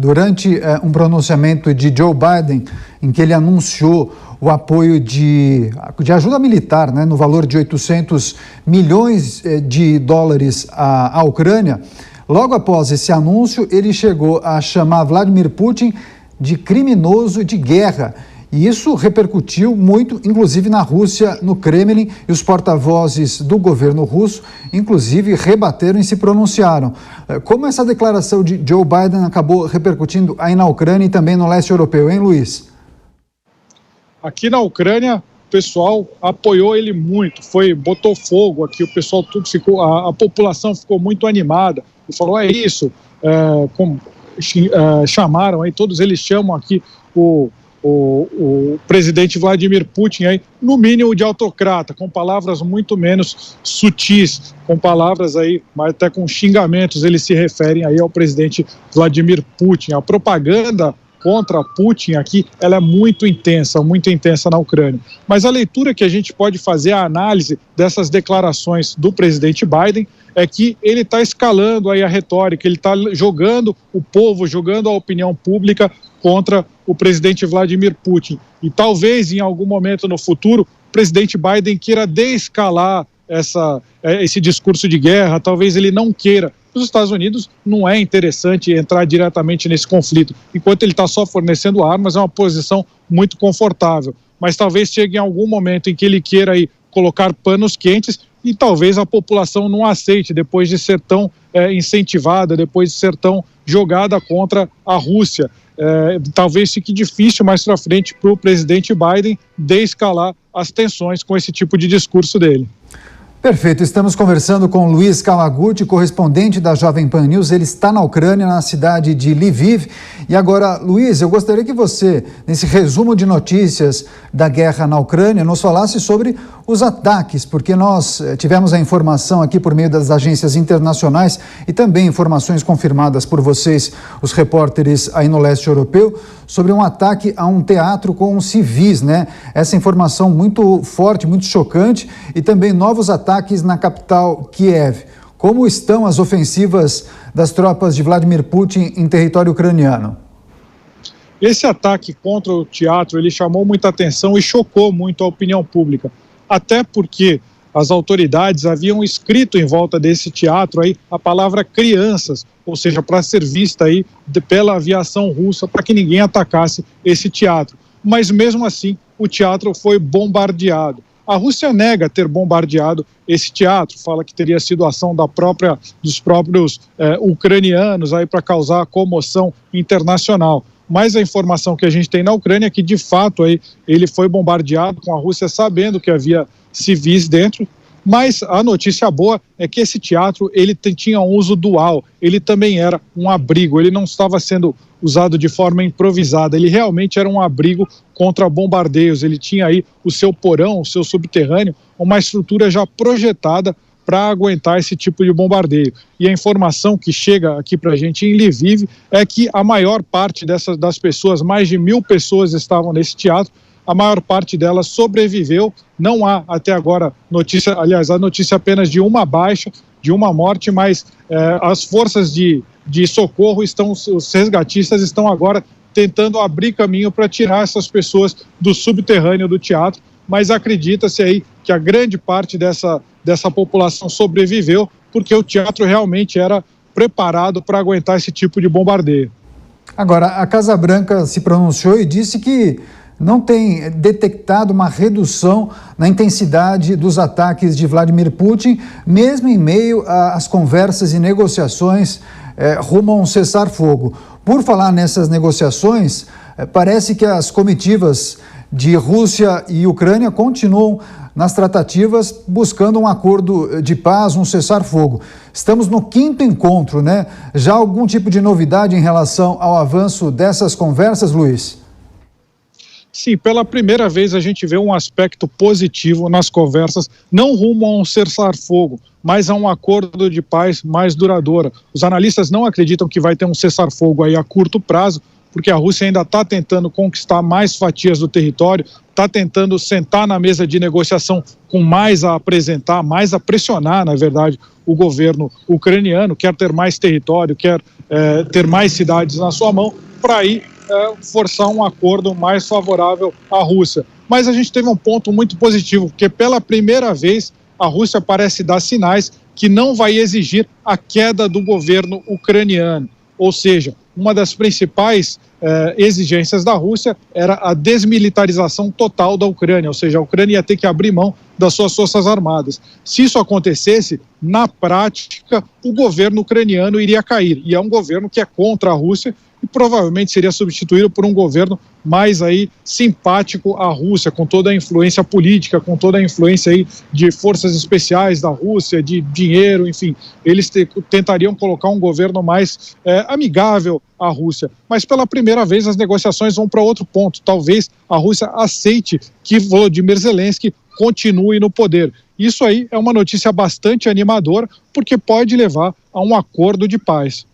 durante um pronunciamento de Joe Biden, em que ele anunciou o apoio de ajuda militar, né, no valor de 800 milhões de dólares à Ucrânia, logo após esse anúncio, ele chegou a chamar Vladimir Putin de criminoso de guerra. E isso repercutiu muito, inclusive na Rússia, no Kremlin, e os porta-vozes do governo russo, inclusive, rebateram e se pronunciaram. Como essa declaração de Joe Biden acabou repercutindo aí na Ucrânia e também no leste europeu, hein, Luiz? Aqui na Ucrânia, o pessoal apoiou ele muito, botou fogo aqui, o pessoal tudo ficou, a população ficou muito animada e falou, é isso, chamaram aí, todos eles chamam aqui o presidente Vladimir Putin aí, no mínimo de autocrata, com palavras muito menos sutis, com palavras aí, mas até com xingamentos, eles se referem aí ao presidente Vladimir Putin. A propaganda contra Putin aqui, ela é muito intensa na Ucrânia. Mas a leitura que a gente pode fazer, a análise dessas declarações do presidente Biden, é que ele está escalando aí a retórica, ele está jogando o povo, jogando a opinião pública contra o presidente Vladimir Putin. E talvez em algum momento no futuro, o presidente Biden queira desescalar esse discurso de guerra, talvez ele não queira. Os Estados Unidos não é interessante entrar diretamente nesse conflito. Enquanto ele está só fornecendo armas, é uma posição muito confortável. Mas talvez chegue em algum momento em que ele queira aí colocar panos quentes e talvez a população não aceite depois de ser tão incentivada, depois de ser tão jogada contra a Rússia. Talvez fique difícil mais para frente para o presidente Biden desescalar as tensões com esse tipo de discurso dele. Perfeito, estamos conversando com Luiz Kawaguchi, correspondente da Jovem Pan News. Ele está na Ucrânia, na cidade de Lviv. E agora, Luiz, eu gostaria que você, nesse resumo de notícias da guerra na Ucrânia, nos falasse sobre os ataques, porque nós tivemos a informação aqui por meio das agências internacionais e também informações confirmadas por vocês, os repórteres aí no leste europeu, sobre um ataque a um teatro com civis, né? Essa informação muito forte, muito chocante, e também novos ataques na capital Kiev. Como estão as ofensivas das tropas de Vladimir Putin em território ucraniano? Esse ataque contra o teatro, ele chamou muita atenção e chocou muito a opinião pública, até porque as autoridades haviam escrito em volta desse teatro aí a palavra crianças, ou seja, para ser vista aí pela aviação russa, para que ninguém atacasse esse teatro. Mas mesmo assim, o teatro foi bombardeado. A Rússia nega ter bombardeado esse teatro, fala que teria sido ação dos próprios ucranianos aí para causar comoção internacional. Mas a informação que a gente tem na Ucrânia é que, de fato, aí, ele foi bombardeado com a Rússia sabendo que havia civis dentro. Mas a notícia boa é que esse teatro ele tinha um uso dual, ele também era um abrigo, ele não estava sendo usado de forma improvisada, ele realmente era um abrigo contra bombardeios, ele tinha aí o seu porão, o seu subterrâneo, uma estrutura já projetada para aguentar esse tipo de bombardeio. E a informação que chega aqui para a gente em Lviv é que a maior parte das pessoas, mais de 1.000 pessoas estavam nesse teatro, a maior parte delas sobreviveu, não há até agora notícia, aliás, a notícia apenas de uma baixa, de uma morte, mas as forças de socorro os resgatistas estão agora tentando abrir caminho para tirar essas pessoas do subterrâneo do teatro, mas acredita-se aí que a grande parte dessa população sobreviveu, porque o teatro realmente era preparado para aguentar esse tipo de bombardeio. Agora, a Casa Branca se pronunciou e disse que não tem detectado uma redução na intensidade dos ataques de Vladimir Putin, mesmo em meio às conversas e negociações rumo a um cessar-fogo. Por falar nessas negociações, parece que as comitivas de Rússia e Ucrânia continuam nas tratativas buscando um acordo de paz, um cessar-fogo. Estamos no 5º encontro, né? Já algum tipo de novidade em relação ao avanço dessas conversas, Luiz? Sim, pela primeira vez a gente vê um aspecto positivo nas conversas, não rumo a um cessar-fogo, mas a um acordo de paz mais duradouro. Os analistas não acreditam que vai ter um cessar-fogo aí a curto prazo, porque a Rússia ainda está tentando conquistar mais fatias do território, está tentando sentar na mesa de negociação com mais a apresentar, mais a pressionar, na verdade, o governo ucraniano, quer ter mais território, quer ter mais cidades na sua mão, para aí forçar um acordo mais favorável à Rússia. Mas a gente teve um ponto muito positivo, porque pela primeira vez a Rússia parece dar sinais que não vai exigir a queda do governo ucraniano. Ou seja, uma das principais exigências da Rússia era a desmilitarização total da Ucrânia, ou seja, a Ucrânia ia ter que abrir mão das suas forças armadas. Se isso acontecesse, na prática, o governo ucraniano iria cair, e é um governo que é contra a Rússia e provavelmente seria substituído por um governo mais aí simpático à Rússia, com toda a influência política, com toda a influência aí de forças especiais da Rússia, de dinheiro, enfim, eles tentariam colocar um governo mais amigável à Rússia. Mas pela primeira vez as negociações vão para outro ponto. Talvez a Rússia aceite que Volodymyr Zelensky continue no poder. Isso aí é uma notícia bastante animadora, porque pode levar a um acordo de paz.